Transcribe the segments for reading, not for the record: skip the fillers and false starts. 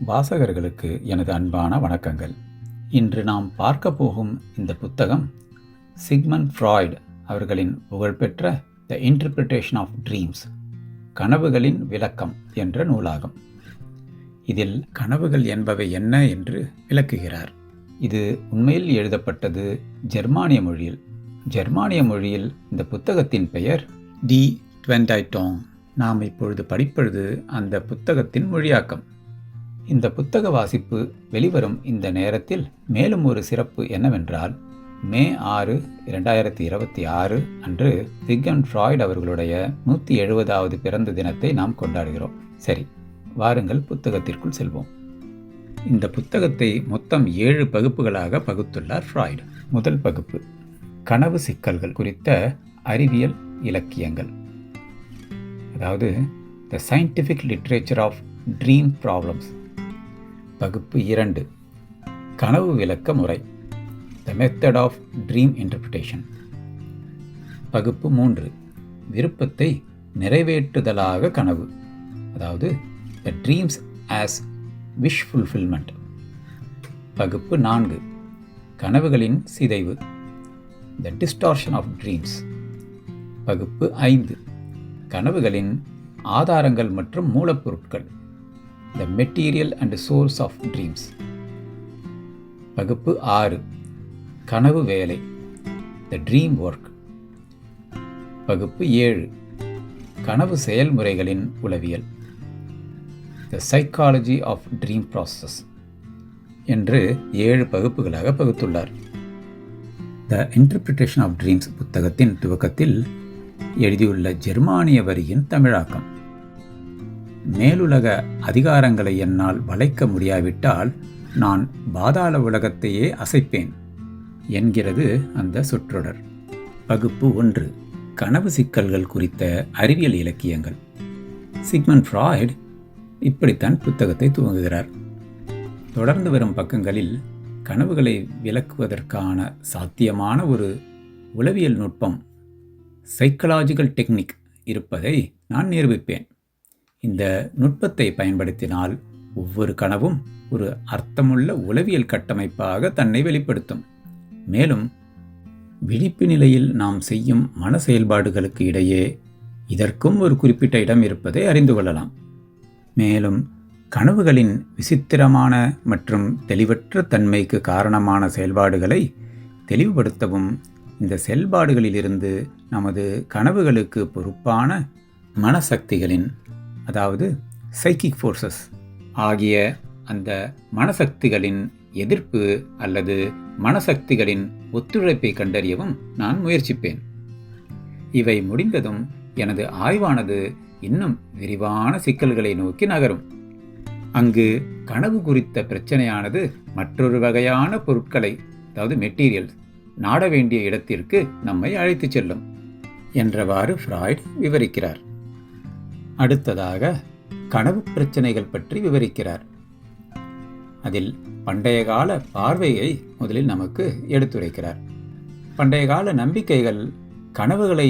வாசகர்களுக்கு எனது அன்பான வணக்கங்கள். இன்று நாம் பார்க்க போகும் இந்த புத்தகம் சிக்மண்ட் ஃப்ராய்ட் அவர்களின் புகழ்பெற்ற த இன்டர்பிரிட்டேஷன் ஆஃப் ட்ரீம்ஸ், கனவுகளின் விளக்கம் என்ற நூலாகும். இதில் கனவுகள் என்பவை என்ன என்று விளக்குகிறார். இது உண்மையில் எழுதப்பட்டது ஜெர்மானிய மொழியில். ஜெர்மானிய மொழியில் இந்த புத்தகத்தின் பெயர் டி ட்வெண்டைட்டாங். நாம் இப்பொழுது படிப்பது அந்த புத்தகத்தின் மொழியாக்கம். இந்த புத்தக வாசிப்பு வெளிவரும் இந்த நேரத்தில் மேலும் ஒரு சிறப்பு என்னவென்றால், மே 6, 2026 அன்று சிக்மண்ட் ஃப்ராய்ட் அவர்களுடைய 170வது பிறந்த தினத்தை நாம் கொண்டாடுகிறோம். சரி, வாருங்கள் புத்தகத்திற்குள் செல்வோம். இந்த புத்தகத்தை மொத்தம் 7 பகுப்புகளாக பகுத்துள்ளார் ஃப்ராய்ட். முதல் பகுப்பு கனவு சிக்கல்கள் குறித்த அறிவியல் இலக்கியங்கள், அதாவது the scientific literature of dream problems. பகுப்பு 2 கனவு விளக்க முறை, the method of dream interpretation. பகுப்பு 3 விருப்பத்தை நிறைவேற்றுதலாக கனவு, அதாவது the dreams as wish fulfilment. பகுப்பு 4 கனவுகளின் சிதைவு, த டிஸ்டார்ஷன் ஆஃப் ட்ரீம்ஸ். பகுப்பு 5 கனவுகளின் ஆதாரங்கள் மற்றும் மூலப்பொருட்கள், the material and source of dreams. பகுப்பு 6 கனவு வேலை, த ட்ரீம் ஒர்க். பகுப்பு 7 கனவு செயல்முறைகளின் உளவியல், the psychology of dream process என்று 7 பகுப்புகளாக பகுத்துள்ளார். த இன்டர்பிரிட்டேஷன் ஆஃப் ட்ரீம்ஸ் புத்தகத்தின் துவக்கத்தில் எழுதியுள்ள ஜெர்மானிய வரியின் தமிழாக்கம். மேலுலக அதிகாரங்களை என்னால் வளைக்க முடியாவிட்டால் நான் பாதாள உலகத்தையே அசைப்பேன் என்கிறது அந்த சொற்றொடர். பகுப்பு 1 கனவு சிக்கல்கள் குறித்த அறிவியல் இலக்கியங்கள். சிக்மண்ட் ஃப்ராய்ட் இப்படித்தான் புத்தகத்தை துவங்குகிறார். தொடர்ந்து வரும் பக்கங்களில் கனவுகளை விளக்குவதற்கான சாத்தியமான ஒரு உளவியல் நுட்பம், சைக்கலாஜிக்கல் டெக்னிக் இருப்பதை நான் நிரூபிப்பேன். இந்த நுட்பத்தை பயன்படுத்தினால் ஒவ்வொரு கனவும் ஒரு அர்த்தமுள்ள உளவியல் கட்டமைப்பாக தன்னை வெளிப்படுத்தும். மேலும் விழிப்பு நிலையில் நாம் செய்யும் மன செயல்பாடுகளுக்கு இடையே இதற்கும் ஒரு குறிப்பிட்ட இடம் இருப்பதை அறிந்து கொள்ளலாம். மேலும் கனவுகளின் விசித்திரமான மற்றும் தெளிவற்ற தன்மைக்கு காரணமான செயல்பாடுகளை தெளிவுபடுத்தவும், இந்த செயல்பாடுகளிலிருந்து நமது கனவுகளுக்கு பொறுப்பான மனசக்திகளின், அதாவது சைக்கிக் ஃபோர்ஸஸ் ஆகிய அந்த மனசக்திகளின் எதிர்ப்பு அல்லது மனசக்திகளின் ஒத்துழைப்பை கண்டறியவும் நான் முயற்சிப்பேன். இவை முடிந்ததும் எனது ஆய்வானது இன்னும் விரிவான சிக்கல்களை நோக்கி நகரும். அங்கு கனவு குறித்த பிரச்சனையானது மற்றொரு வகையான பொருட்களை, அதாவது மெட்டீரியல்ஸ், நாட வேண்டிய இடத்திற்கு நம்மை அழைத்துச் செல்லும் என்றவாறு ஃப்ராய்ட் விவரிக்கிறார். அடுத்ததாக கனவு பிரச்சனைகள் பற்றி விவரிக்கிறார். அதில் பண்டைய கால பார்வையை முதலில் நமக்கு எடுத்துரைக்கிறார். பண்டைய கால நம்பிக்கைகள் கனவுகளை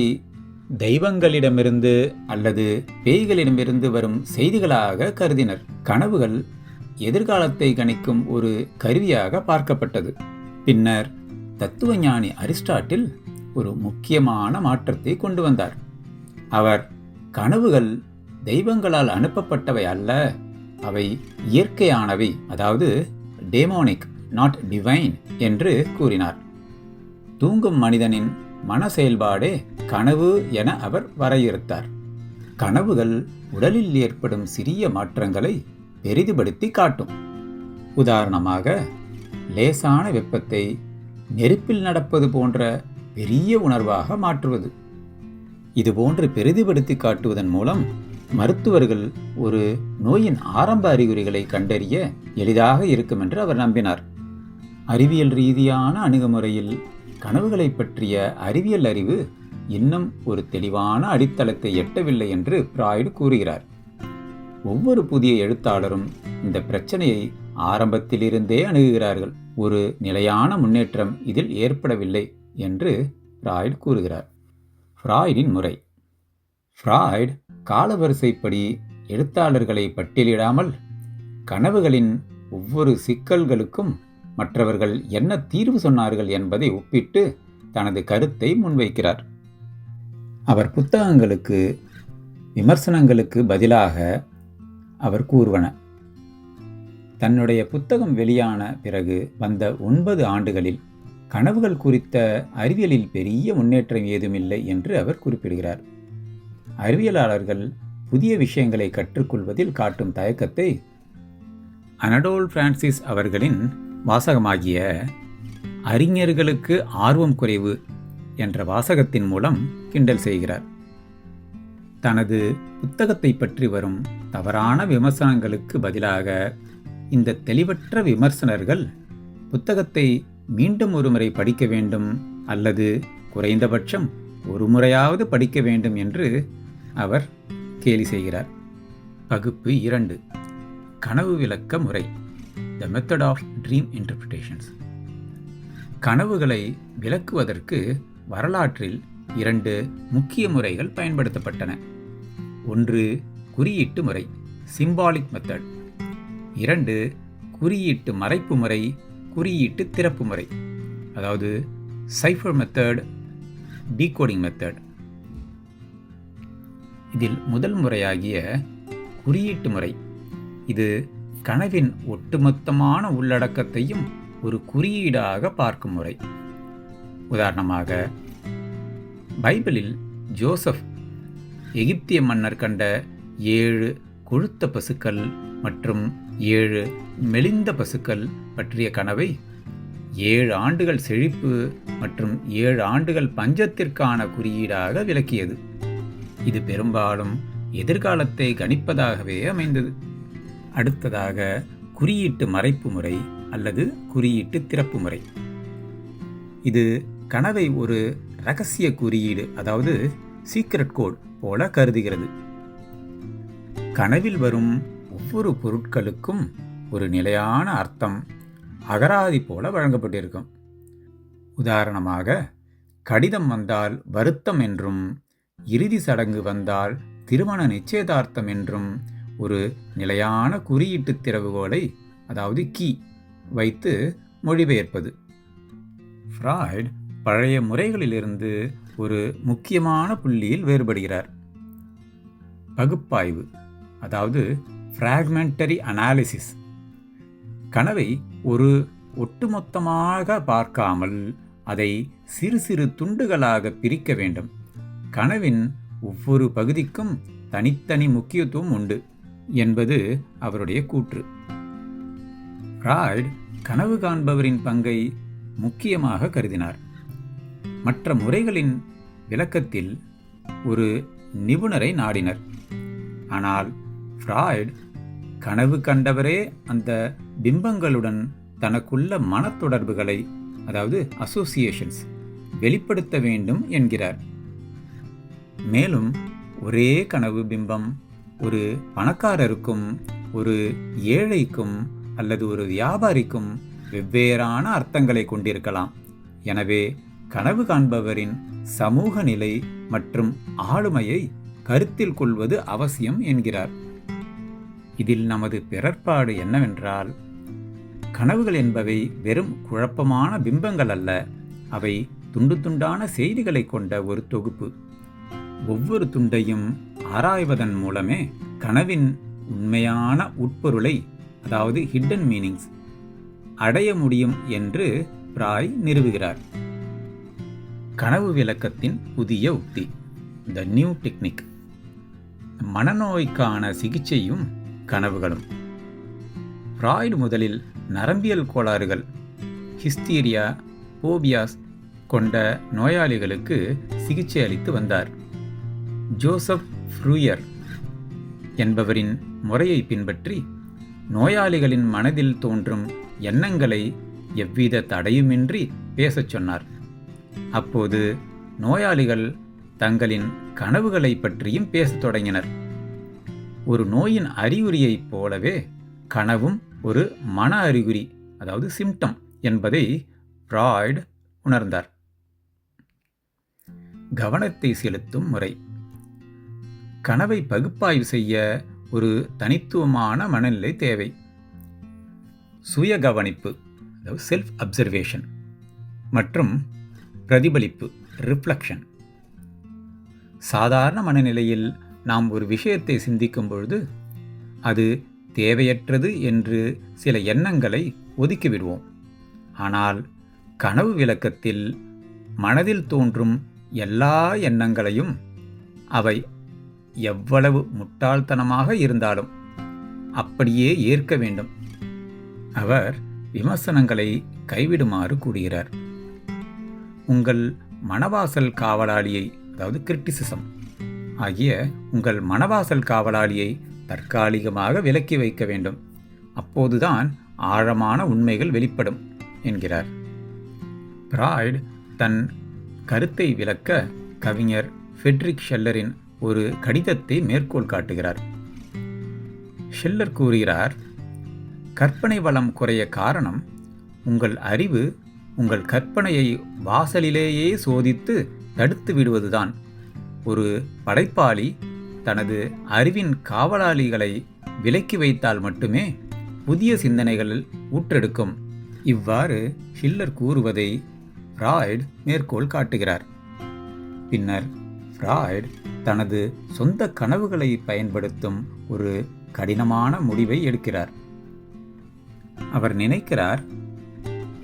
தெய்வங்களிடமிருந்து அல்லது பேய்களிடமிருந்து வரும் செய்திகளாக கருதினர். கனவுகள் எதிர்காலத்தை கணிக்கும் ஒரு கருவியாக பார்க்கப்பட்டது. பின்னர் தத்துவஞானி அரிஸ்டாட்டில் ஒரு முக்கியமான மாற்றத்தை கொண்டு வந்தார். அவர் கனவுகள் தெய்வங்களால் அனுப்பப்பட்டவை அல்ல, அவை இயற்கையானவை, அதாவது டேமோனிக், நாட் டிவைன் என்று கூறினார். தூங்கும் மனிதனின் மன செயல்பாடே கனவு என அவர் வரையறுத்தார். கனவுகள் உடலில் ஏற்படும் சிறிய மாற்றங்களை பெரிதுபடுத்தி காட்டும். உதாரணமாக, லேசான வெப்பத்தை நெருப்பில் நடப்பது போன்ற பெரிய உணர்வாக மாற்றுவது. இதுபோன்று பெரிதுபடுத்தி காட்டுவதன் மூலம் மருத்துவர்கள் ஒரு நோயின் ஆரம்ப அறிகுறிகளை கண்டறிய எளிதாக இருக்கும் என்று அவர் நம்பினார். அறிவியல் ரீதியான அணுகுமுறையில் கனவுகளை பற்றிய அறிவியல் அறிவு இன்னும் ஒரு தெளிவான அடித்தளத்தை எட்டவில்லை என்று ஃப்ராய்ட் கூறுகிறார். ஒவ்வொரு புதிய எழுத்தாளரும் இந்த பிரச்சனையை ஆரம்பத்திலிருந்தே அணுகுகிறார்கள். ஒரு நிலையான முன்னேற்றம் இதில் ஏற்படவில்லை என்று ஃப்ராய்ட் கூறுகிறார். ஃப்ராய்டின் முறை. ஃப்ராய்ட் காலவரிசைப்படி எழுத்தாளர்களை பட்டியலிடாமல் கனவுகளின் ஒவ்வொரு சிக்கல்களுக்கும் மற்றவர்கள் என்ன தீர்வு சொன்னார்கள் என்பதை ஒப்பிட்டு தனது கருத்தை முன்வைக்கிறார். அவர் புத்தகங்களுக்கு விமர்சனங்களுக்கு பதிலாக அவர் கூறுவன. தன்னுடைய புத்தகம் வெளியான பிறகு வந்த 9 ஆண்டுகளில் கனவுகள் குறித்த அறிவியலில் பெரிய முன்னேற்றம் ஏதுமில்லை என்று அவர் குறிப்பிடுகிறார். அறிவியலாளர்கள் புதிய விஷயங்களை கற்றுக்கொள்வதில் காட்டும் தயக்கத்தை அனடோல் பிரான்சிஸ் அவர்களின் வாசகமாகிய அறிஞர்களுக்கு ஆர்வம் குறைவு என்ற வாசகத்தின் மூலம் கிண்டல் செய்கிறார். தனது புத்தகத்தை பற்றி வரும் தவறான விமர்சனங்களுக்கு பதிலாக இந்த தெளிவற்ற விமர்சகர்கள் புத்தகத்தை மீண்டும் ஒருமுறை படிக்க வேண்டும் அல்லது குறைந்தபட்சம் ஒரு முறையாவது படிக்க வேண்டும் என்று அவர் கேலி செய்கிறார். பகுப்பு 2, கனவு விளக்க முறை, the method of dream interpretations. கனவுகளை விளக்குவதற்கு வரலாற்றில் 2 முக்கிய முறைகள் பயன்படுத்தப்பட்டன. ஒன்று குறியீட்டு முறை, சிம்பாலிக் மெத்தட். 2 குறியீட்டு மறைப்பு முறை, குறியீட்டு திறப்பு முறை, அதாவது சைஃபர் மெத்தட், டீகோடிங் மெத்தட். இதில் முதல் முறையாகிய குறியீட்டு முறை, இது கனவின் ஒட்டுமொத்தமான உள்ளடக்கத்தையும் ஒரு குறியீடாக பார்க்கும் முறை. உதாரணமாக, பைபிளில் ஜோசப் எகிப்திய மன்னர் கண்ட 7 கொழுத்த பசுக்கள் மற்றும் 7 மெலிந்த பசுக்கள் பற்றிய கனவை 7 ஆண்டுகள் செழிப்பு மற்றும் 7 ஆண்டுகள் பஞ்சத்திற்கான குறியீடாக விளக்கியது. இது பெரும்பாலும் எதிர்காலத்தை கணிப்பதாகவே அமைந்தது. அடுத்ததாக குறியீட்டு மறைப்பு முறை அல்லது குறியீட்டு திறப்பு முறை. இது கனவை ஒரு இரகசிய குறியீடு, அதாவது சீக்ரெட் கோட் போல கருதுகிறது. கனவில் வரும் ஒவ்வொரு பொருட்களுக்கும் ஒரு நிலையான அர்த்தம் அகராதி போல வழங்கப்பட்டிருக்கும். உதாரணமாக, கடிதம் வந்தால் வருத்தம் என்றும், இறுதி சடங்கு வந்தால் திருமண நிச்சயதார்த்தம் என்றும் ஒரு நிலையான குறியீட்டு திறவுகோலை, அதாவது கீ, வைத்து மொழிபெயர்ப்பது. ஃப்ராய்ட் பழைய முறைகளிலிருந்து ஒரு முக்கியமான புள்ளியில் வேறுபடுகிறார். பகுப்பாய்வு, அதாவது ஃப்ராக்மெண்டரி அனாலிசிஸ். கனவை ஒரு ஒட்டுமொத்தமாக பார்க்காமல் அதை சிறு சிறு துண்டுகளாக பிரிக்க வேண்டும். கனவின் ஒவ்வொரு பகுதிக்கும் தனித்தனி முக்கியத்துவம் உண்டு என்பது அவருடைய கூற்று. ஃப்ராய்ட் கனவு காண்பவரின் பங்கை முக்கியமாக கருதினார். மற்ற முறைகளின் விளக்கத்தில் ஒரு நிபுணரை நாடினர். ஆனால் ஃப்ராய்ட் கனவு கண்டவரே அந்த பிம்பங்களுடன் தனக்குள்ள மனத்தொடர்புகளை, அதாவது அசோசியேஷன்ஸ், வெளிப்படுத்த வேண்டும் என்கிறார். மேலும் ஒரே கனவு பிம்பம் ஒரு பணக்காரருக்கும் ஒரு ஏழைக்கும் அல்லது ஒரு வியாபாரிக்கும் வெவ்வேறான அர்த்தங்களை கொண்டிருக்கலாம். எனவே கனவு காண்பவரின் சமூக நிலை மற்றும் ஆளுமையை கருத்தில் கொள்வது அவசியம் என்கிறார். இதில் நமது பிறர்பாடு என்னவென்றால், கனவுகள் என்பவை வெறும் குழப்பமான பிம்பங்கள் அல்ல, அவை துண்டு துண்டான செய்திகளை கொண்ட ஒரு தொகுப்பு. ஒவ்வொரு துண்டையும் ஆராய்வதன் மூலமே கனவின் உண்மையான உட்பொருளை, அதாவது ஹிடன் மீனிங்ஸ், அடைய முடியும் என்று பிராய் நிறுவுகிறார். கனவு விளக்கத்தின் புதிய உத்தி, த நியூ டெக்னிக். மனநோய்க்கான சிகிச்சையும் கனவுகளும். ஃப்ராய்ட் முதலில் நரம்பியல் கோளாறுகள், ஹிஸ்டீரியா, போபியாஸ் கொண்ட நோயாளிகளுக்கு சிகிச்சை அளித்து வந்தார். ஜோசப் ஃப்ரூயர் என்பவரின் முறையை பின்பற்றி நோயாளிகளின் மனதில் தோன்றும் எண்ணங்களை எவ்வித தடையுமின்றி பேசச் சொன்னார். அப்போது நோயாளிகள் தங்களின் கனவுகளை பற்றியும் பேசத் தொடங்கினர். ஒரு நோயின் அறிகுறியைப் போலவே கனவும் ஒரு மன அறிகுறி, அதாவது சிம்டம் என்பதை ஃப்ராய்ட் உணர்ந்தார். கவனத்தை செலுத்தும் முறை. கனவை பகுப்பாய்வு செய்ய ஒரு தனித்துவமான மனநிலை தேவை. சுய கவனிப்பு, அதாவது செல்ஃப் அப்சர்வேஷன், மற்றும் பிரதிபலிப்பு, ரிஃப்ளெக்ஷன். சாதாரண மனநிலையில் நாம் ஒரு விஷயத்தை சிந்திக்கும் பொழுது அது தேவையற்றது என்று சில எண்ணங்களை ஒதுக்கிவிடுவோம். ஆனால் கனவு விளக்கத்தில் மனதில் தோன்றும் எல்லா எண்ணங்களையும், அவை எவ்வளவு முட்டாள்தனமாக இருந்தாலும், அப்படியே ஏற்க வேண்டும். அவர் விமர்சனங்களை கைவிடுமாறு கூறுகிறார். உங்கள் மனவாசல் காவலாளியை, அதாவது கிரிட்டிசிசம் ஆகிய உங்கள் மனவாசல் காவலாளியை தற்காலிகமாக விலக்கி வைக்க வேண்டும். அப்போதுதான் ஆழமான உண்மைகள் வெளிப்படும் என்கிறார். ஃப்ராய்டு தன் கருத்தை விளக்க கவிஞர் ஃப்ரெட்ரிக் ஷெல்லரின் ஒரு கடிதத்தை மேற்கோள் காட்டுகிறார். ஷெல்லர் கூறுகிறார், கற்பனை வளம் குறைய காரணம் உங்கள் அறிவு உங்கள் கற்பனையை வாசலிலேயே சோதித்து தடுத்து விடுவதுதான். ஒரு படைப்பாளி தனது அறிவின் காவலாளிகளை விலக்கி வைத்தால் மட்டுமே புதிய சிந்தனைகள் ஊற்றெடுக்கும். இவ்வாறு ஷில்லர் கூறுவதை ஃப்ராய்டு மேற்கோள் காட்டுகிறார். பின்னர் ஃப்ராய்டு தனது சொந்த கனவுகளை பயன்படுத்தும் ஒரு கடினமான முடிவை எடுக்கிறார். அவர் நினைக்கிறார்,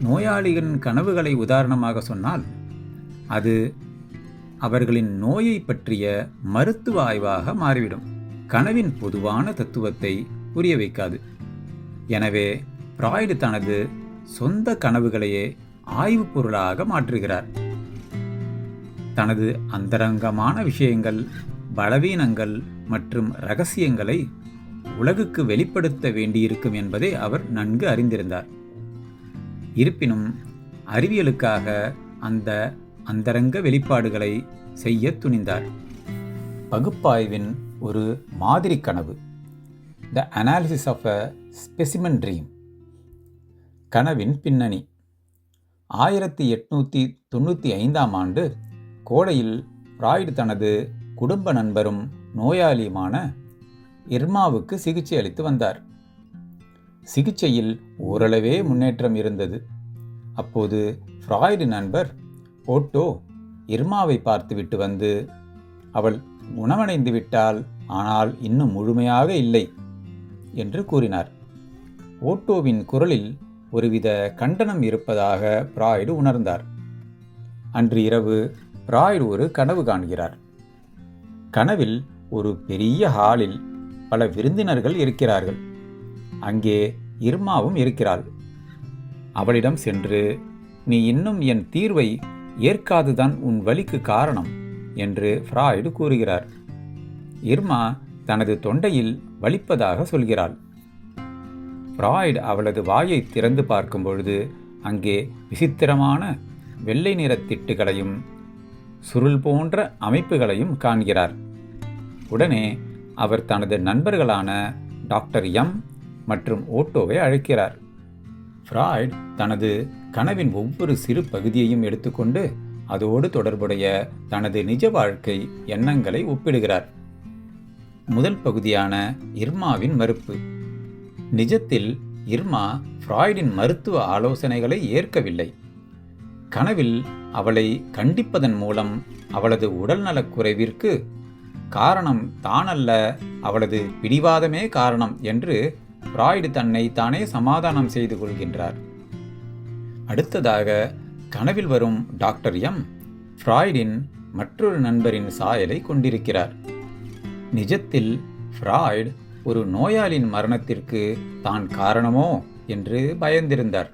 நோயாளிகளின் கனவுகளை உதாரணமாக சொன்னால் அது அவர்களின் நோயை பற்றிய மருத்துவ ஆய்வாக மாறிவிடும். கனவின் பொதுவான தத்துவத்தை புரிய வைக்காது. எனவே ஃப்ராய்டு தனது சொந்த கனவுகளையே ஆய்வுப் பொருளாக மாற்றுகிறார். தனது அந்தரங்கமான விஷயங்கள், பலவீனங்கள் மற்றும் இரகசியங்களை உலகுக்கு வெளிப்படுத்த வேண்டியிருக்கும் என்பதை அவர் நன்கு அறிந்திருந்தார். இருப்பினும் அறிவியலுக்காக அந்த அந்தரங்க வெளிப்பாடுகளை செய்ய துணிந்தார். பகுப்பாய்வின் ஒரு மாதிரி கனவு, the analysis of a specimen dream. கனவின் பின்னணி. 1895 கோடையில் ஃப்ராய்டு தனது குடும்ப நண்பரும் நோயாளியுமான இர்மாவுக்கு சிகிச்சை அளித்து வந்தார். சிகிச்சையில் ஓரளவே முன்னேற்றம் இருந்தது. அப்போது ஃப்ராய்டு நண்பர் ஓட்டோ இர்மாவை பார்த்துவிட்டு வந்து, அவள் குணமடைந்து விட்டாள், ஆனால் இன்னும் முழுமையாக இல்லை என்று கூறினார். ஓட்டோவின் குரலில் ஒருவித கண்டனம் இருப்பதாக ஃப்ராய்டு உணர்ந்தார். அன்று இரவு ஃப்ராய்டு ஒரு கனவு காண்கிறார். கனவில் ஒரு பெரிய ஹாலில் பல விருந்தினர்கள் இருக்கிறார்கள். அங்கே இர்மாவும் இருக்கிறாள். அவளிடம் சென்று, நீ இன்னும் என் தீர்வை ஏற்காதுதான் உன் வலிக்கு காரணம் என்று ஃப்ராய்டு கூறுகிறார். இர்மா தனது தொண்டையில் வலிப்பதாக சொல்கிறாள். ஃப்ராய்டு அவளது வாயை திறந்து பார்க்கும் பொழுது அங்கே விசித்திரமான வெள்ளை நிற திட்டுகளையும் சுருள் போன்ற அமைப்புகளையும் காண்கிறார். உடனே அவர் தனது நண்பர்களான டாக்டர் எம் மற்றும் ஓட்டோவை அழைக்கிறார். ஃப்ராய்டு தனது கனவின் ஒவ்வொரு சிறு பகுதியையும் எடுத்துக்கொண்டு அதோடு தொடர்புடைய தனது நிஜ வாழ்க்கை எண்ணங்களை ஒப்பிடுகிறார். முதல் பகுதியான இர்மாவின் மறுப்பு. நிஜத்தில் இர்மா ஃப்ராய்டின் மருத்துவ ஆலோசனைகளை ஏற்கவில்லை. கனவில் அவளை கண்டிப்பதன் மூலம் அவளது உடல்நலக் குறைவிற்கு காரணம் தானல்ல, அவளது பிடிவாதமே காரணம் என்று ஃப்ராய்டு தன்னை தானே சமாதானம் செய்து கொள்கின்றார். அடுத்ததாக கனவில் வரும் டாக்டர் எம் ஃப்ராய்டின் மற்றொரு நண்பரின் சாயலை கொண்டிருக்கிறார். நிஜத்தில் ஃப்ராய்டு ஒரு நோயாளியின் மரணத்திற்கு தான் காரணமோ என்று பயந்திருந்தார்.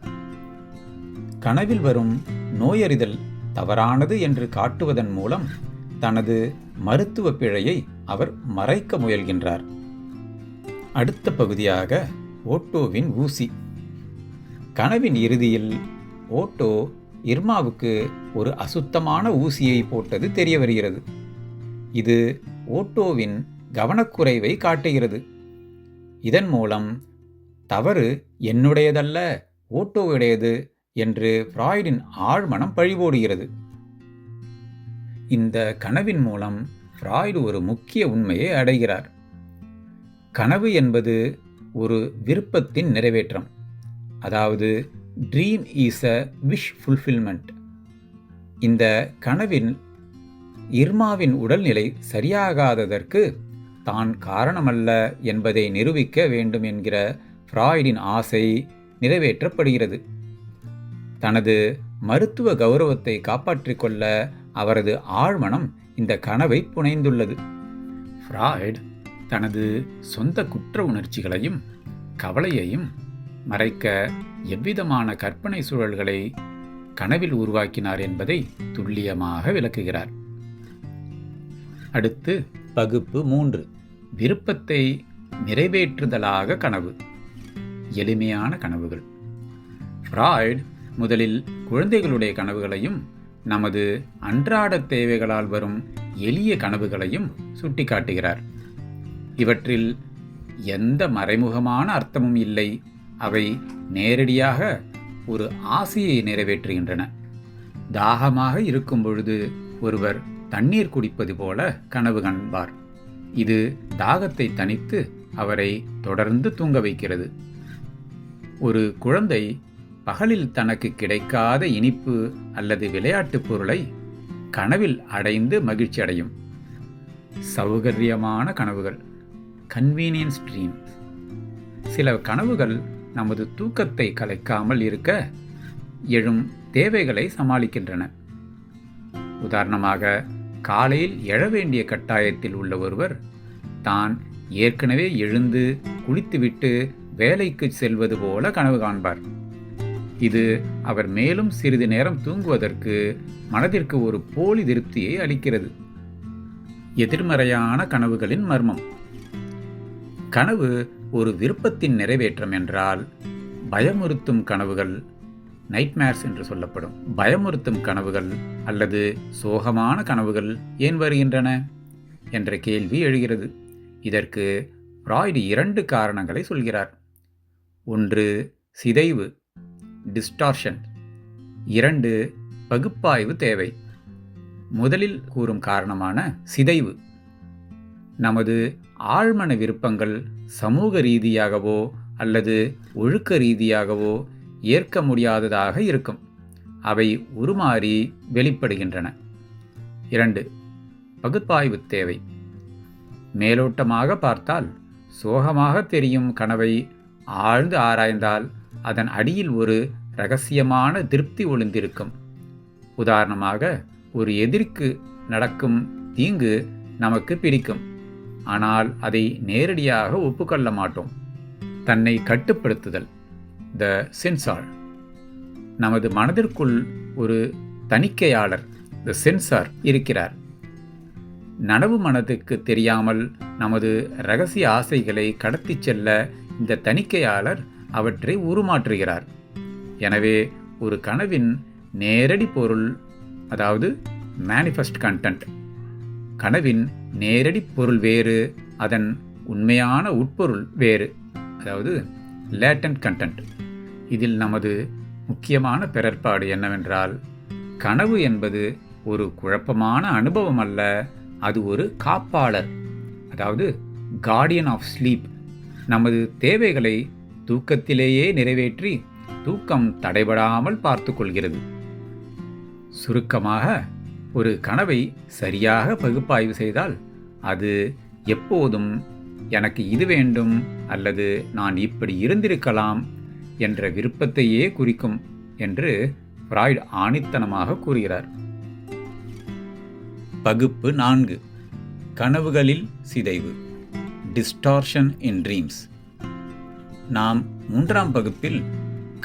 கனவில் வரும் நோயறிதல் தவறானது என்று காட்டுவதன் மூலம் தனது மருத்துவ பிழையை அவர் மறைக்க முயல்கின்றார். அடுத்த பகுதியாக ஓட்டோவின் ஊசி. கனவின் இறுதியில் ஓட்டோ இர்மாவுக்கு ஒரு அசுத்தமான ஊசியை போட்டது தெரிய வருகிறது. இது ஓட்டோவின் கவனக்குறைவை காட்டுகிறது. இதன் மூலம் தவறு என்னுடையதல்ல, ஓட்டோவுடையது என்று ஃப்ராய்டின் ஆழ்மனம் பழிபோடுகிறது. இந்த கனவின் மூலம் ஃப்ராய்டு ஒரு முக்கிய உண்மையை அடைகிறார். கனவு என்பது ஒரு விருப்பத்தின் நிறைவேற்றம். அதாவது dream is a wish fulfilment. இந்த கனவில் இர்மாவின் உடல்நிலை சரியாகாததற்கு தான் காரணமல்ல என்பதை நிரூபிக்க வேண்டும் என்கிற ஃப்ராய்டின் ஆசை நிறைவேற்றப்படுகிறது. தனது மருத்துவ கௌரவத்தை காப்பாற்றிக் கொள்ள அவரது ஆழ்மனம் இந்த கனவை புனைந்துள்ளது. ஃப்ராய்ட் தனது சொந்த குற்ற உணர்ச்சிகளையும் கவலையையும் மறைக்க எவ்விதமான கற்பனை சூழல்களை கனவில் உருவாக்கினார் என்பதை துல்லியமாக விளக்குகிறார். அடுத்து பகுப்பு 3, விருப்பத்தை நிறைவேற்றுதலாக கனவு. எளிமையான கனவுகள். ஃப்ராய்ட் முதலில் குழந்தைகளுடைய கனவுகளையும் நமது அன்றாட தேவைகளால் வரும் எளிய கனவுகளையும் சுட்டிக்காட்டுகிறார். இவற்றில் எந்த மறைமுகமான அர்த்தமும் இல்லை. அவை நேரடியாக ஒரு ஆசையை நிறைவேற்றுகின்றன. தாகமாக இருக்கும் பொழுது ஒருவர் தண்ணீர் குடிப்பது போல கனவு காண்பார். இது தாகத்தை தணித்து அவரை தொடர்ந்து தூங்க வைக்கிறது. ஒரு குழந்தை பகலில் தனக்கு கிடைக்காத இனிப்பு அல்லது விளையாட்டுப் பொருளை கனவில் அடைந்து மகிழ்ச்சி அடையும். சௌகரியமான கனவுகள், கன்வீனியன்ஸ் ட்ரீம்ஸ். சில கனவுகள் நமது தூக்கத்தை கலைக்காமல் இருக்க எழும் தேவைகளை சமாளிக்கின்றன. உதாரணமாக, காலையில் எழ வேண்டிய கட்டாயத்தில் உள்ள ஒருவர் தான் ஏற்கனவே எழுந்து குளித்துவிட்டு வேலைக்கு செல்வது போல கனவு காண்பார். இது அவர் மேலும் சிறிது நேரம் தூங்குவதற்கு மனதிற்கு ஒரு போலி திருப்தியை அளிக்கிறது. எதிர்மறையான கனவுகளின் மர்மம். கனவு ஒரு விருப்பத்தின் நிறைவேற்றம் என்றால், பயமுறுத்தும் கனவுகள், நைட்மேர்ஸ் என்று சொல்லப்படும் பயமுறுத்தும் கனவுகள் அல்லது சோகமான கனவுகள் ஏன் வருகின்றன என்ற கேள்வி எழுகிறது. இதற்கு ஃப்ராய்டு 2 காரணங்களை சொல்கிறார். ஒன்று சிதைவு, டிஸ்டார்ஷன். 2 பகுப்பாய்வு தேவை. முதலில் கூறும் காரணமான சிதைவு. நமது ஆழ்மன விருப்பங்கள் சமூக ரீதியாகவோ அல்லது ஒழுக்க ரீதியாகவோ ஏற்க முடியாததாக இருக்கும். அவை உருமாறி வெளிப்படுகின்றன. 2 பகுப்பாய்வு தேவை. மேலோட்டமாக பார்த்தால் சோகமாக தெரியும் கனவை ஆழ்ந்து ஆராய்ந்தால் அதன் அடியில் ஒரு இரகசியமான திருப்தி ஒளிந்திருக்கும். உதாரணமாக, ஒரு எதிரிக்கு நடக்கும் தீங்கு நமக்கு பிடிக்கும், ஆனால் அதை நேரடியாக ஒப்புக்கொள்ள மாட்டோம். தன்னை கட்டுப்படுத்துதல், த சென்சார். நமது மனதிற்குள் ஒரு தணிக்கையாளர், த சென்சார் இருக்கிறார். நனவு மனதுக்கு தெரியாமல் நமது இரகசிய ஆசைகளை கடத்திச் செல்ல இந்த தணிக்கையாளர் அவற்றை உருமாற்றுகிறார். எனவே ஒரு கனவின் நேரடி பொருள், அதாவது மேனிஃபெஸ்ட் கண்டென்ட், கனவின் நேரடி பொருள் வேறு, அதன் உண்மையான உட்பொருள் வேறு, அதாவது லேட்டன்ட் கண்டென்ட். இதில் நமது முக்கியமான பிறற்பாடு என்னவென்றால், கனவு என்பது ஒரு குழப்பமான அனுபவம் அல்ல, அது ஒரு காப்பாளர், அதாவது கார்டியன் ஆஃப் ஸ்லீப். நமது தேவைகளை தூக்கத்திலேயே நிறைவேற்றி தூக்கம் தடைபடாமல் பார்த்து கொள்கிறது. சுருக்கமாக, ஒரு கனவை சரியாக பகுப்பாய்வு செய்தால் அது எப்போதும் எனக்கு இது வேண்டும் அல்லது நான் இப்படி இருந்திருக்கலாம் என்ற விருப்பத்தையே குறிக்கும் என்று ஃப்ராய்டு ஆணித்தனமாக கூறுகிறார். பகுப்பு 4, கனவுகளில் சிதைவு, டிஸ்டார்ஷன் இன் ட்ரீம்ஸ். நாம் 3ஆம் பகுப்பில்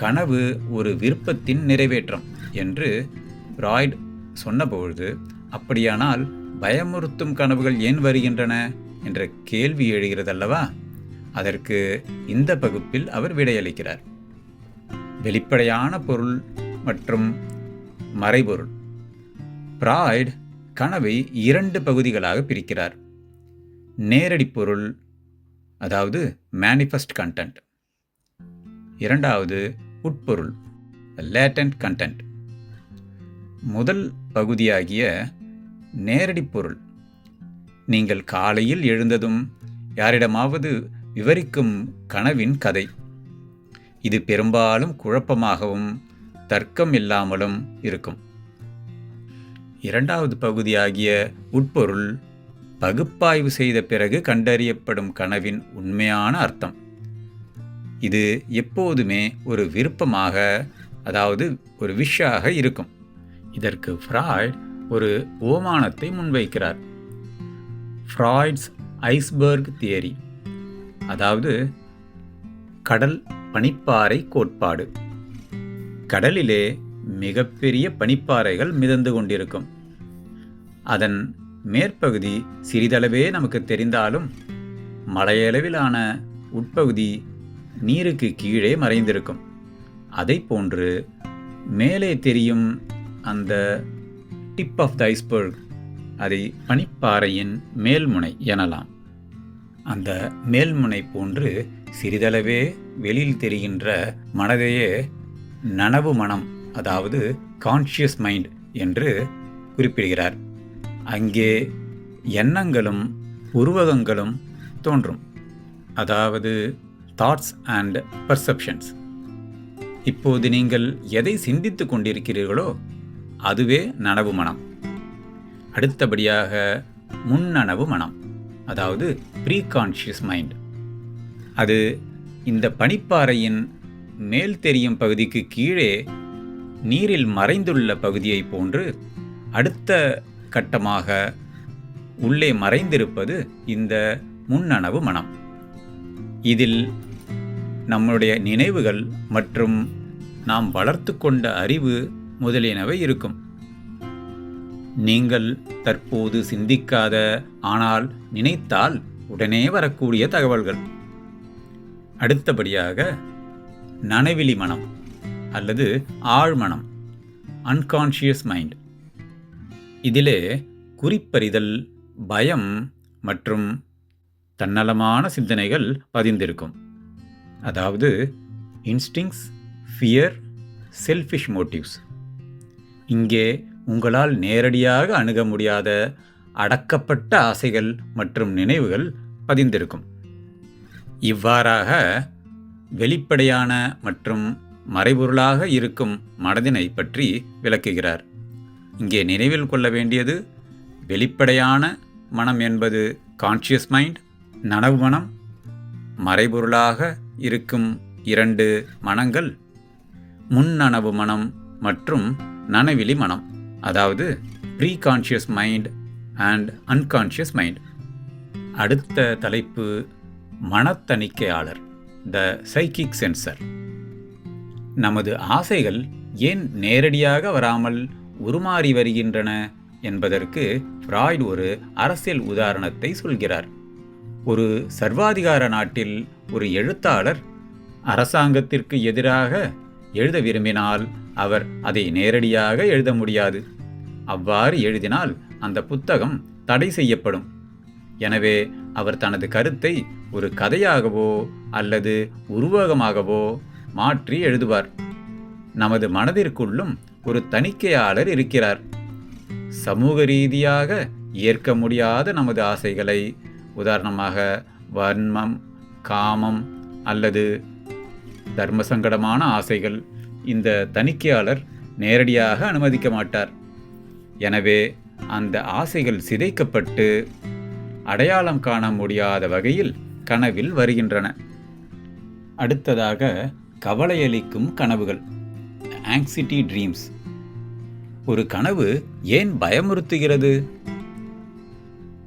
கனவு ஒரு விருப்பத்தின் நிறைவேற்றம் என்று ஃப்ராய்டு சொன்னபொழுது, அப்படியானால் பயமுறுத்தும் கனவுகள் ஏன் வருகின்றன என்ற கேள்வி எழுகிறதல்லவா? அதற்கு இந்த பகுப்பில் அவர் விடையளிக்கிறார். வெளிப்படையான பொருள் மற்றும் மறைபொருள். ஃப்ராய்டு கனவை 2 பகுதிகளாக பிரிக்கிறார். நேரடி பொருள், அதாவது மேனிஃபெஸ்ட் கண்டென்ட். 2வது உட்பொருள், லேட்டன்ட் கண்டென்ட். முதல் பகுதியாகிய நேரடி பொருள், நீங்கள் காலையில் எழுந்ததும் யாரிடமாவது விவரிக்கும் கனவின் கதை. இது பெரும்பாலும் குழப்பமாகவும் தர்க்கம் இல்லாமலும் இருக்கும். இரண்டாவது பகுதியாகிய உட்பொருள் பகுப்பாய்வு செய்த பிறகு கண்டறியப்படும் கனவின் உண்மையான அர்த்தம். இது எப்போதுமே ஒரு விருப்பமாக, அதாவது ஒரு விஷாக இருக்கும். இதற்கு ஃப்ராய்ட் ஒரு ஓமானத்தை முன்வைக்கிறார். ஃப்ராய்ட்ஸ் ஐஸ்பர்க் தியரி, அதாவது கடல் பனிப்பாறை கோட்பாடு. கடலிலே மிகப்பெரிய பனிப்பாறைகள் மிதந்து கொண்டிருக்கும். அதன் மேற்பகுதி சிறிதளவே நமக்கு தெரிந்தாலும் மலையளவிலான உட்பகுதி நீருக்கு கீழே மறைந்திருக்கும். அதை போன்று மேலே தெரியும் அந்த டிப் ஆஃப் த ஐஸ்பர்க், அதை பனிப்பாறையின் மேல்முனை எனலாம். அந்த மேல்முனை போன்று சிறிதளவே வெளியில் தெரிகின்ற மனதையே நனவு மனம், அதாவது கான்ஷியஸ் மைண்ட் என்று குறிப்பிடுகிறார். அங்கே எண்ணங்களும் உருவகங்களும் தோன்றும், அதாவது தாட்ஸ் அண்ட் பர்செப்ஷன்ஸ். இப்போது நீங்கள் எதை சிந்தித்து கொண்டிருக்கிறீர்களோ அதுவே நனவு மனம். அடுத்தபடியாக முன்னனவு மனம், அதாவது ப்ரீ கான்ஷியஸ் மைண்ட். அது இந்த பனிப்பாறையின் மேல் தெரியும் பகுதிக்கு கீழே நீரில் மறைந்துள்ள பகுதியை போன்று அடுத்த கட்டமாக உள்ளே மறைந்திருப்பது இந்த முன்னனவு மனம். இதில் நம்முடைய நினைவுகள் மற்றும் நாம் வளர்த்து கொண்ட அறிவு முதலியனவை இருக்கும். நீங்கள் தற்போது சிந்திக்காத, ஆனால் நினைத்தால் உடனே வரக்கூடிய தகவல்கள். அடுத்தபடியாக நனவிலி மனம் அல்லது ஆழ்மனம், அன்கான்ஷியஸ் மைண்ட். இதிலே குறிப்பறிதல், பயம் மற்றும் தன்னலமான சிந்தனைகள் பதிந்திருக்கும். அதாவது இன்ஸ்டிங்ஸ், ஃபியர், செல்ஃபிஷ் மோட்டிவ்ஸ். இங்கே உங்களால் நேரடியாக அணுக முடியாத அடக்கப்பட்ட ஆசைகள் மற்றும் நினைவுகள் பதிந்திருக்கும். இவ்வாறாக வெளிப்படையான மற்றும் மறைபொருளாக இருக்கும் மனதினை பற்றி விளக்குகிறார். இங்கே நினைவில் கொள்ள வேண்டியது, வெளிப்படையான மனம் என்பது கான்ஷியஸ் மைண்ட், நனவு மனம். மறைபொருளாக இருக்கும் இரண்டு மனங்கள் முன்னனவு மனம் மற்றும் நனவிலி மனம், அதாவது preconscious mind and unconscious mind. அடுத்த தலைப்பு மனத்தணிக்கையாளர், த சைக்கிக் சென்சர். நமது ஆசைகள் ஏன் நேரடியாக வராமல் உருமாறி வருகின்றன என்பதற்கு ஃப்ராய்ட் ஒரு அரசியல் உதாரணத்தை சொல்கிறார். ஒரு சர்வாதிகார நாட்டில் ஒரு எழுத்தாளர் அரசாங்கத்திற்கு எதிராக எழுத விரும்பினால் அவர் அதை நேரடியாக எழுத முடியாது. அவ்வாறு எழுதினால் அந்த புத்தகம் தடை செய்யப்படும். எனவே அவர் தனது கருத்தை ஒரு கதையாகவோ அல்லது உருவகமாகவோ மாற்றி எழுதுவார். நமது மனதிற்குள்ளும் ஒரு தணிக்கையாளர் இருக்கிறார். சமூக ரீதியாக ஏற்க முடியாத நமது ஆசைகளை, உதாரணமாக வன்மம், காமம் அல்லது தர்மசங்கடமான ஆசைகள், இந்த தணிக்கையாளர் நேரடியாக அனுமதிக்க மாட்டார். எனவே அந்த ஆசைகள் சிதைக்கப்பட்டு அடையாளம் காண முடியாத வகையில் கனவில் வருகின்றன. அடுத்ததாக கவலையளிக்கும் கனவுகள், ஆங்ஸைட்டி ட்ரீம்ஸ். ஒரு கனவு ஏன் பயமுறுத்துகிறது?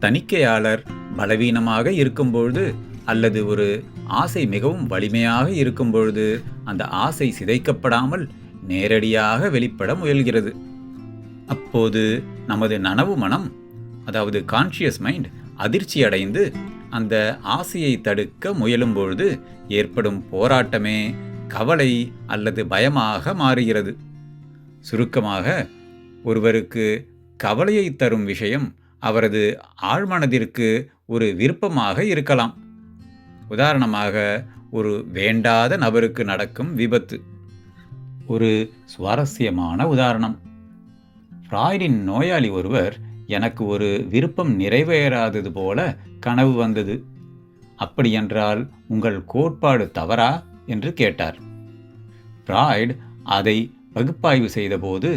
தணிக்கையாளர் பலவீனமாக இருக்கும்பொழுது அல்லது ஒரு ஆசை மிகவும் வலிமையாக இருக்கும்பொழுது அந்த ஆசை சிதைக்கப்படாமல் நேரடியாக வெளிப்பட முயல்கிறது. அப்போது நமது நனவு மனம், அதாவது கான்ஷியஸ் மைண்ட், அதிர்ச்சி அடைந்து அந்த ஆசையை தடுக்க முயலும்பொழுது ஏற்படும் போராட்டமே கவலை அல்லது பயமாக மாறுகிறது. சுருக்கமாக, ஒருவருக்கு கவலையை தரும் விஷயம் அவரது ஆழ்மனதிற்கு ஒரு விருப்பமாக இருக்கலாம். உதாரணமாக, ஒரு வேண்டாத நபருக்கு நடக்கும் விபத்து. ஒரு சுவாரஸ்யமான உதாரணம். ஃப்ராய்டின் நோயாளி ஒருவர், எனக்கு ஒரு விருப்பம் நிறைவேறாதது போல கனவு வந்தது. அப்படியென்றால் உங்கள் கோட்பாடு தவறா என்று கேட்டார். ஃப்ராய்ட் அதை பகுப்பாய்வு செய்தபோது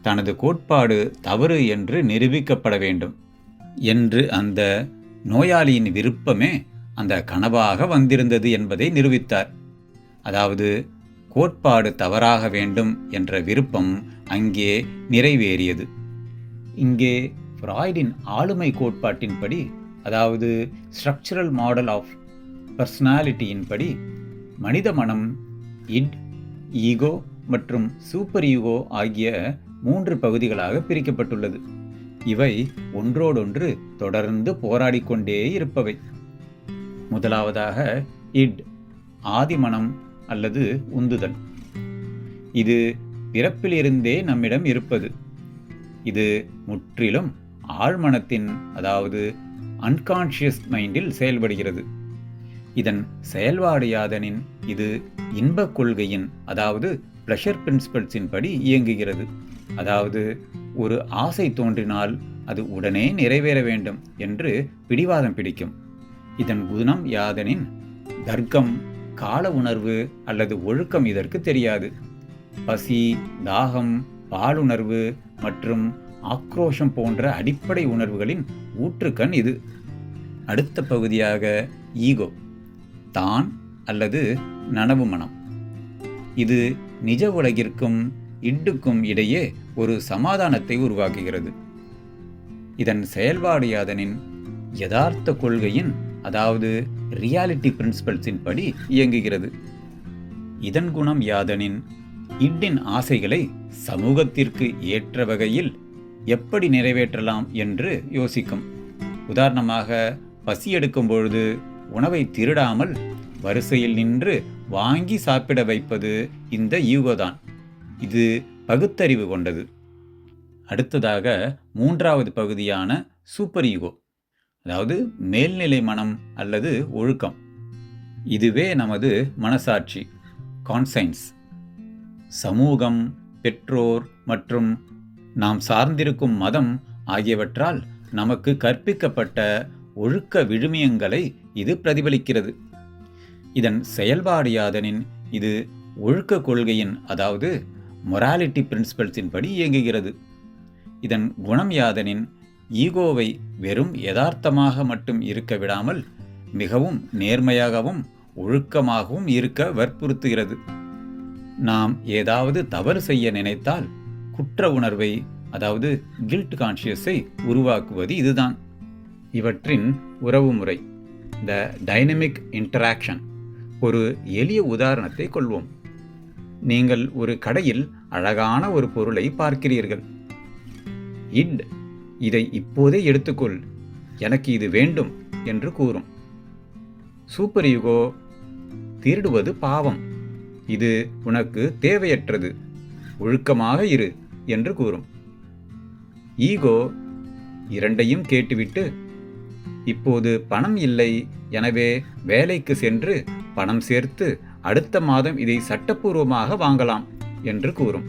தனது கோட்பாடு தவறு என்று நிரூபிக்கப்பட வேண்டும் என்று அந்த நோயாளியின் விருப்பமே அந்த கனவாக வந்திருந்தது என்பதை நிரூபித்தார். அதாவது கோட்பாடு தவறாக வேண்டும் என்ற விருப்பம் அங்கே நிறைவேறியது. இங்கே ஃப்ராய்டின் ஆளுமை கோட்பாட்டின்படி, அதாவது ஸ்ட்ரக்சரல் மாடல் ஆஃப் பர்சனாலிட்டியின்படி, மனித மனம் இட், ஈகோ மற்றும் சூப்பர் ஈகோ ஆகிய 3 பகுதிகளாக பிரிக்கப்பட்டுள்ளது. இவை ஒன்றோடொன்று தொடர்ந்து போராடிக்கொண்டே இருப்பவை. முதலாவதாக இட், ஆதிமனம் அல்லது உந்துதல். இது பிறப்பிலிருந்தே நம்மிடம் இருப்பது. இது முற்றிலும் ஆழ்மனத்தின், அதாவது அன்கான்ஷியஸ் மைண்டில் செயல்படுகிறது. இதன் செயல்பாடு யாதெனின் இது இன்பக் கொள்கையின், அதாவது ப்ளஷர் பிரின்சிபல்ஸின் படி இயங்குகிறது. அதாவது ஒரு ஆசை தோன்றினால் அது உடனே நிறைவேற வேண்டும் என்று பிடிவாதம் பிடிக்கும். இதன் குணம் யாதெனின் தர்க்கம், கால உணர்வு அல்லது ஒழுக்கம் இதற்கு தெரியாது. பசி, தாகம், பாலுணர்வு மற்றும் ஆக்ரோஷம் போன்ற அடிப்படை உணர்வுகளின் ஊற்றுக்கண் இது. அடுத்த பகுதியாக ஈகோ, தான் அல்லது நனவு மனம். இது நிஜ உலகிற்கும் இட்டுக்கும் இடையே ஒரு சமாதானத்தை உருவாக்குகிறது. இதன் செயல்பாடு யாதெனின் யதார்த்த கொள்கையின், அதாவது ரியாலிட்டி பிரின்சிபல்ஸின் படி இயங்குகிறது. இதன் குணம் யாதெனின் இட்டின் ஆசைகளை சமூகத்திற்கு ஏற்ற வகையில் எப்படி நிறைவேற்றலாம் என்று யோசிக்கும். உதாரணமாக, பசி எடுக்கும் பொழுது உணவை திருடாமல் வரிசையில் நின்று வாங்கி சாப்பிட வைப்பது இந்த ஈகோதான். இது பகுத்தறிவு கொண்டது. அடுத்ததாக 3வது பகுதியான சூப்பர் ஈகோ, அதாவது மேல்நிலை மனம் அல்லது ஒழுக்கம். இதுவே நமது மனசாட்சி, கான்சைன்ஸ். சமூகம், பெற்றோர் மற்றும் நாம் சார்ந்திருக்கும் மதம் ஆகியவற்றால் நமக்கு கற்பிக்கப்பட்ட ஒழுக்க விழுமியங்களை இது பிரதிபலிக்கிறது. இதன் செயல்பாடு யாதெனின் இது ஒழுக்க கொள்கையின், அதாவது மொராலிட்டி பிரின்சிபல்ஸின் படி இயங்குகிறது. இதன் குணம் யாதெனின் ஈகோவை வெறும் யதார்த்தமாக மட்டும் இருக்க விடாமல் மிகவும் நேர்மையாகவும் ஒழுக்கமாகவும் இருக்க வற்புறுத்துகிறது. நாம் ஏதாவது தவறு செய்ய நினைத்தால் குற்ற உணர்வை, அதாவது கில்ட் கான்ஷியஸை உருவாக்குவது இதுதான். இவற்றின் உறவுமுறை, த டைனமிக் இன்டராக்ஷன். ஒரு எளிய உதாரணத்தை கொள்வோம். நீங்கள் ஒரு கடையில் அழகான ஒரு பொருளை பார்க்கிறீர்கள். இட் இதை இப்போதே எடுத்துக்கொள், எனக்கு இது வேண்டும் என்று கூறும். சூப்பர் ஈகோ திருடுவது பாவம், இது உனக்கு தேவையற்றது, ஒழுக்கமாக இரு என்று கூறும். ஈகோ இரண்டையும் கேட்டுவிட்டு, இப்போது பணம் இல்லை, எனவே வேலைக்கு சென்று பணம் சேர்த்து அடுத்த மாதம் இதை சட்டப்பூர்வமாக வாங்கலாம் என்று கூறும்.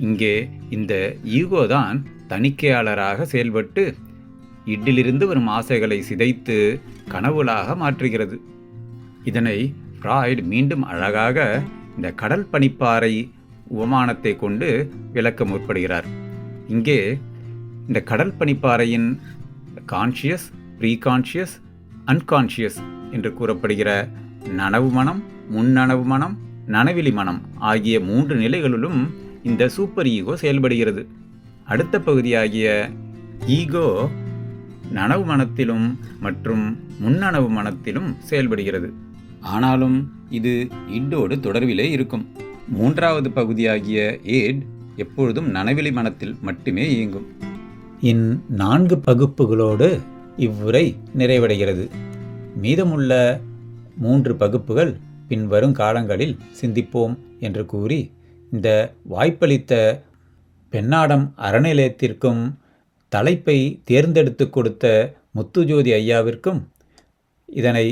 இங்கே இந்த ஈகோ தான் தணிக்கையாளராக செயல்பட்டு இட்டிலிருந்து வரும் ஆசைகளை சிதைத்து கனவுகளாக மாற்றுகிறது. இதனை ஃப்ராய்ட் மீண்டும் அழகாக இந்த கடல் பனிப்பாறை உபமானத்தை கொண்டு விளக்க முற்படுகிறார். இங்கே இந்த கடல் பனிப்பாறையின் கான்ஷியஸ், ப்ரீகான்ஷியஸ், அன்கான்ஷியஸ் என்று கூறப்படுகிற நனவு மனம், முன்னனவு மனம், நனவிலி மனம் ஆகிய 3 நிலைகளிலும் இந்த சூப்பர் ஈகோ செயல்படுகிறது. அடுத்த பகுதியாகிய ஈகோ நனவு மனத்திலும் மற்றும் முன்னனவு மனத்திலும் செயல்படுகிறது. ஆனாலும் இது இட்டோடு தொடர்பிலே இருக்கும். 3வது பகுதியாகிய ஏட் எப்பொழுதும் நனவிலி மனத்தில் மட்டுமே இயங்கும். 4 பகுப்புகளோடு இவ்வுரை நிறைவடைகிறது. மீதமுள்ள 3 பகுப்புகள் பின்வரும் காலங்களில் சிந்திப்போம் என்று கூறி, இந்த வாய்ப்பளித்த பெண்ணாடம் அறநிலையத்திற்கும் தலைப்பை தேர்ந்தெடுத்து கொடுத்த முத்துஜோதி ஐயாவிற்கும் இதனை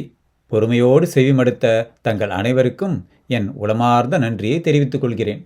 பொறுமையோடு செவிமடுத்த தங்கள் அனைவருக்கும் என் உளமார்ந்த நன்றியை தெரிவித்துக் கொள்கிறேன்.